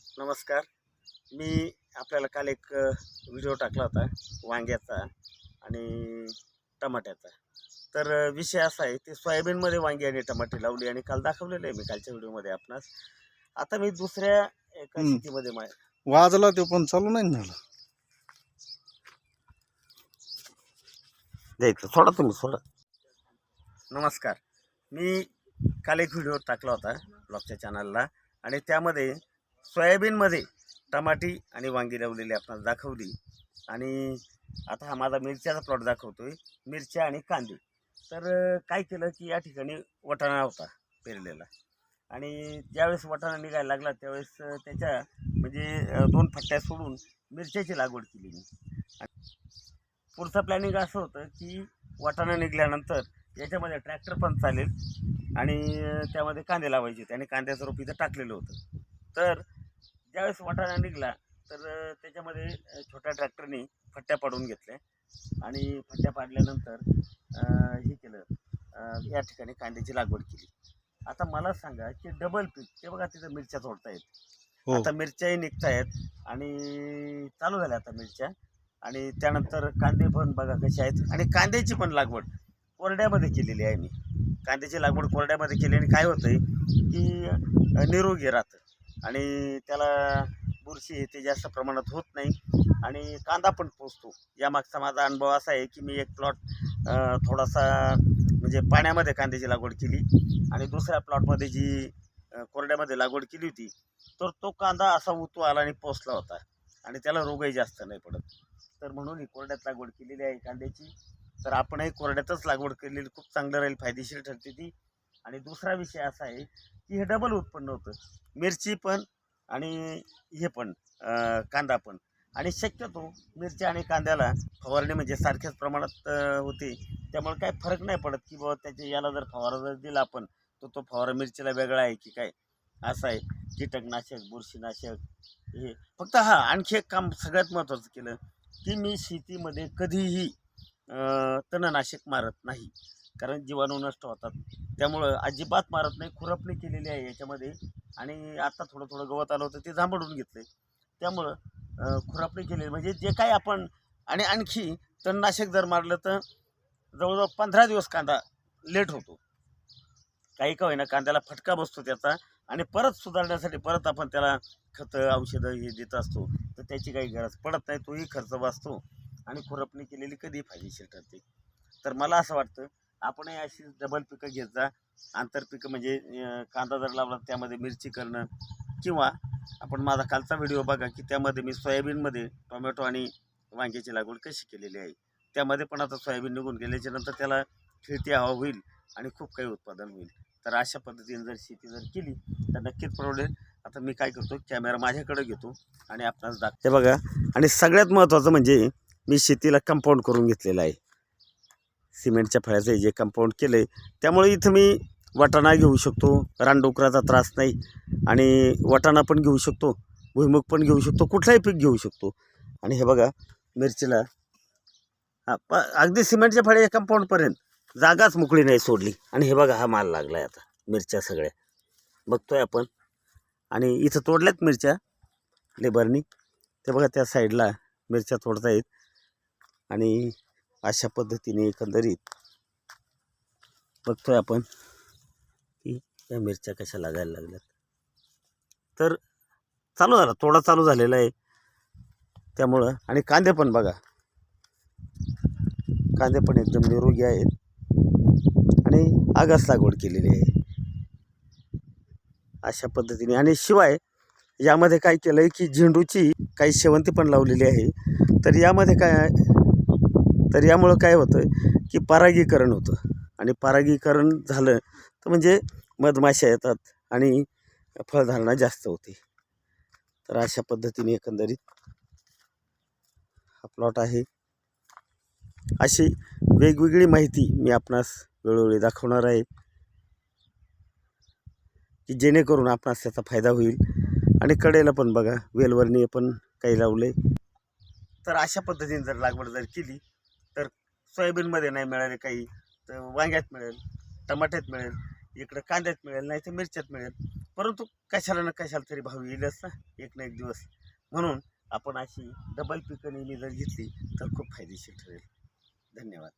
नमस्कार. मी आपल्याला काल एक व्हिडिओ टाकला होता वांग्याचा आणि टमाट्याचा. तर विषय असा आहे, ते सोयाबीनमध्ये वांगी आणि टमाटे लावली आणि काल दाखवलेलं आहे मी कालच्या व्हिडिओमध्ये आपणास. आता मी दुसऱ्या एका शेतीमध्ये वाजला तो पण चालू नाही झाला. द्यायचं सोडा तुम्ही सोडा. नमस्कार. मी काल एक व्हिडिओ टाकला होता ब्लॉगच्या चॅनलला आणि त्यामध्ये सोयाबीनमध्ये टमाटी आणि वांगी लावलेली आपणास दाखवली. आणि आता हा माझा मिरच्याचा प्लॉट दाखवतोय, मिरच्या आणि कांदे. तर काय केलं की या ठिकाणी वाटाणा होता पेरलेला आणि ज्यावेळेस वाटाणा निघायला लागला त्यावेळेस त्याच्या म्हणजे 2 फट्ट्या सोडून मिरच्याची लागवड केली मी. पुढचं प्लॅनिंग असं होतं की वाटाणा निघाल्यानंतर याच्यामध्ये ट्रॅक्टर पण चालेल आणि त्यामध्ये कांदे लावायचे होते आणि कांद्याचं रोप इथं टाकलेलं होतं. तर ज्यावेळेस वाटाणा निघाला तर त्याच्यामध्ये छोट्या ट्रॅक्टरने फट्ट्या पाडून घेतल्या आणि फट्ट्या पाडल्यानंतर हे केलं, या ठिकाणी कांद्याची लागवड केली. आता मला सांगा की डबल पीक, ते बघा तिथं मिरच्या तोडतायत, आता मिरच्याही निघतायत आणि चालू झाल्या आता मिरच्या. आणि त्यानंतर कांदे पण बघा कसे आहेत आणि कांद्याची पण लागवड कोरड्यामध्ये केलेली आहे मी. कांद्याची लागवड कोरड्यामध्ये केली आणि काय होतंय की निरोगी राहतं आणि त्याला बुरशी ते जास्त प्रमाणात होत नाही आणि कांदा पण पोचतो. यामागचा माझा अनुभव असा आहे की मी एक प्लॉट थोडासा म्हणजे पाण्यामध्ये कांद्याची लागवड केली आणि दुसऱ्या प्लॉटमध्ये जी कोरड्यामध्ये लागवड केली होती तर तो कांदा असा उतू आला आणि पोचला होता आणि त्याला रोगही जास्त नाही पडत. तर म्हणून ही कोरड्यात लागवड केलेली आहे कांद्याची. तर आपणही कोरड्यातच लागवड केलेली खूप चांगलं राहील, फायदेशीर ठरते ती. आणि दुसरा विषय असा आहे की हे डबल उत्पन्न होतं, मिरची पण आणि हे पण कांदा पण. आणि शक्यतो मिरची आणि कांद्याला फवारणी म्हणजे सारख्याच प्रमाणात होते, त्यामुळे काय फरक नाही पडत की बाबा त्याच्या याला जर फवारा जर दिला आपण तर तो फवारा मिरचीला वेगळा आहे की काय, असं आहे. कीटकनाशक, बुरशीनाशक हे फक्त. आणखी एक काम सगळ्यात महत्त्वाचं केलं की मी शेतीमध्ये कधीही तणनाशक मारत नाही, कारण जीवाणू नष्ट होतात. त्यामुळं अजिबात मारत नाही. खुरपणी केलेली आहे याच्यामध्ये आणि आता थोडं थोडं गवत आलं होतं ते झांबडून घेतलं. त्यामुळं खुरपणी केलेली म्हणजे जे काय आपण. आणि आणखी तणनाशक जर मारलं तर जवळजवळ 15 दिवस कांदा लेट होतो. काही का होईना कांद्याला फटका बसतो त्याचा आणि परत सुधारण्यासाठी परत आपण त्याला खतं औषधं हे देत असतो, तर त्याची काही गरज पडत नाही. तोही खर्च वाचतो आणि खुरपणी केलेली कधी फायदेशीर ठरते. तर मला असं वाटतं आपणही अशी डबल पिकं घेत जा. आंतरपिकं म्हणजे कांदा जर लावला त्यामध्ये मिरची करणं, किंवा आपण माझा कालचा व्हिडिओ बघा की त्यामध्ये मी सोयाबीनमध्ये टोमॅटो आणि वांग्याची लागवड कशी केलेली आहे. त्यामध्ये पण आता सोयाबीन निघून गेल्याच्या नंतर त्याला खेळती हवा होईल आणि खूप काही उत्पादन होईल. तर अशा पद्धतीने जर शेती जर केली तर नक्कीच परवडेल. आता मी काय करतो, कॅमेरा माझ्याकडे घेतो आणि आपणास दाखवते बघा. आणि सगळ्यात महत्त्वाचं म्हणजे मी शेतीला कंपाऊंड करून घेतलेलं आहे, सिमेंटच्या फळ्याचं जे कंपाऊंड केलं आहे. त्यामुळे इथं मी वाटाणा घेऊ शकतो, रानडुकराचा त्रास नाही, आणि वाटाणा पण घेऊ शकतो, भुईमुग पण घेऊ शकतो, कुठलाही पीक घेऊ शकतो. आणि हे बघा मिरचीला अगदी सिमेंटच्या फळ्याच्या कंपाऊंडपर्यंत जागाच मोकळी नाही सोडली. आणि हे बघा हा माल लागला आहे आता मिरच्या सगळ्या बघतोय आपण. आणि इथं तोडल्यात मिरच्या लेबरनी, ते बघा त्या साईडला मिरच्या तोडतायत. आणि अशा पद्धतीने एकंदरीत बघतोय आपण की या मिरच्या कशा लागायला लागल्यात. तर चालू झाला, तोडा चालू झालेला आहे त्यामुळं. आणि कांदे पण बघा, कांदे पण एकदम निरोगी आहेत आणि आगास लागवड केलेली आहे अशा पद्धतीने. आणि शिवाय यामध्ये काय केलं आहे की झेंडूची काही शेवंती पण लावलेली आहे. तर यामध्ये यामुळं काय होतं की परागीकरण होतं, आणि परागीकरण झालं तर म्हणजे मधमाशा येतात आणि फळधारणा जास्त होते. तर अशा पद्धतीने एकंदरीत हा प्लॉट आहे. अशी वेगवेगळी माहिती मी आपणास वेळोवेळी दाखवणार आहे की जेणेकरून आपणास त्याचा फायदा होईल. आणि कडेला पण बघा वेलवर्णी पण काही लावले. तर अशा पद्धतीने जर लागवड जर केली तर सोयाबीनमध्ये नाही मिळाले काही तर वांग्यात मिळेल, टमाट्यात मिळेल, इकडं कांद्यात मिळेल, नाही तर मिरच्यात मिळेल. परंतु कशाला ना कशाला तरी भाव येईलच ना एक ना एक दिवस. म्हणून आपण अशी डबल पिकं नेहमी जर घेतली तर खूप फायदेशीर ठरेल. धन्यवाद.